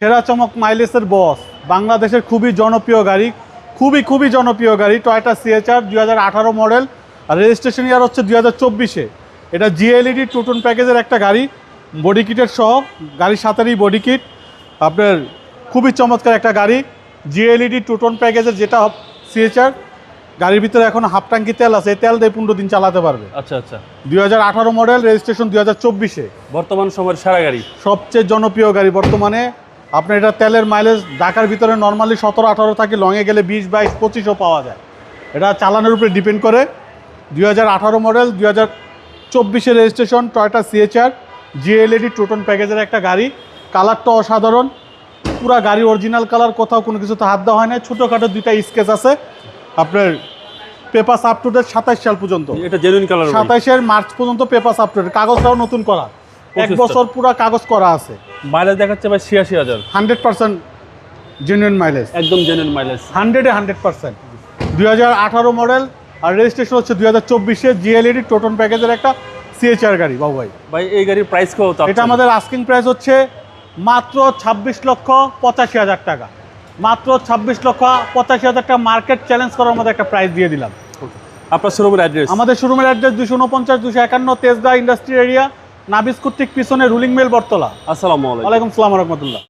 সেরা চমক মাইলেজের বস, বাংলাদেশের খুবই জনপ্রিয় গাড়ি, খুবই জনপ্রিয় গাড়ি, টয়োটা সিএচআর 2018 মডেল, আর রেজিস্ট্রেশন ইয়ার হচ্ছে 2024-এ। এটা জিএলইডি টু টোন প্যাকেজের একটা গাড়ি, বডি কিটের সহ, গাড়ির সাথেরই বডি কিট। আপনার খুবই চমৎকার একটা গাড়ি, জিএলইডি টু টোন প্যাকেজের, যেটা সিএচআর। গাড়ির ভিতরে এখন হাফ ট্যাঙ্কি তেল আছে, এই তেল দিয়ে 15 দিন চালাতে পারবে। আচ্ছা আচ্ছা। 2018 মডেল, রেজিস্ট্রেশন 2024-এ। বর্তমান সময়ের সেরা গাড়ি, সবচেয়ে জনপ্রিয় গাড়ি বর্তমানে। আপনার এটা তেলের মাইলেজ ঢাকার ভিতরে নর্মালি 17-18 থাকে, লংয়ে গেলে 20-22-25ও পাওয়া যায়। এটা চালানোর উপরে ডিপেন্ড করে। 2018 মডেল, 2024-এ registration, Toyota CHR GLED two tone প্যাকেজের একটা গাড়ি। কালারটা অসাধারণ, পুরা গাড়ি অরিজিনাল কালার, কোথাও কোনো কিছুতে হাত দেওয়া হয় না। ছোটোখাটো 2টা স্কেচ আছে। আপনার পেপারস আপ টু ডেট 27 সাল পর্যন্ত। এটা জেনুইন কালার, 27 মার্চ পর্যন্ত পেপারস আপ টু ডেট, কাগজটাও নতুন করা, 1 বছর পুরা কাগজ করা আছে। মাইলেজ দেখাচ্ছে ভাই 86,000, 100% জেনুইন মাইলেজ, একদম জেনুইন মাইলেজ, 100% 2018 মডেল, আর রেজিস্ট্রেশন হচ্ছে 2024-এ, জিএলইডি টু টোন প্যাকেজের একটা সিএচআর গাড়ি। বাবু ভাই, ভাই এই গাড়ির প্রাইস কত? এটা আমাদের আস্কিং প্রাইস হচ্ছে মাত্র 26,85,000 টাকা, মাত্র 26,85,000 টাকা। মার্কেট চ্যালেঞ্জ করার মধ্যে একটা প্রাইস দিয়ে দিলাম। আপনার শোরুমের অ্যাড্রেস? আমাদের শোরুমের অ্যাড্রেস 249-251 তেজগাঁ ইন্ডাস্ট্রি এরিয়া, নাবিস্কুট ঠিক পিছনে, রুলিং মিল, বটতলা। আসসালামু আলাইকুম। ওয়ালাইকুম আসসালাম ওয়া রাহমাতুল্লাহ।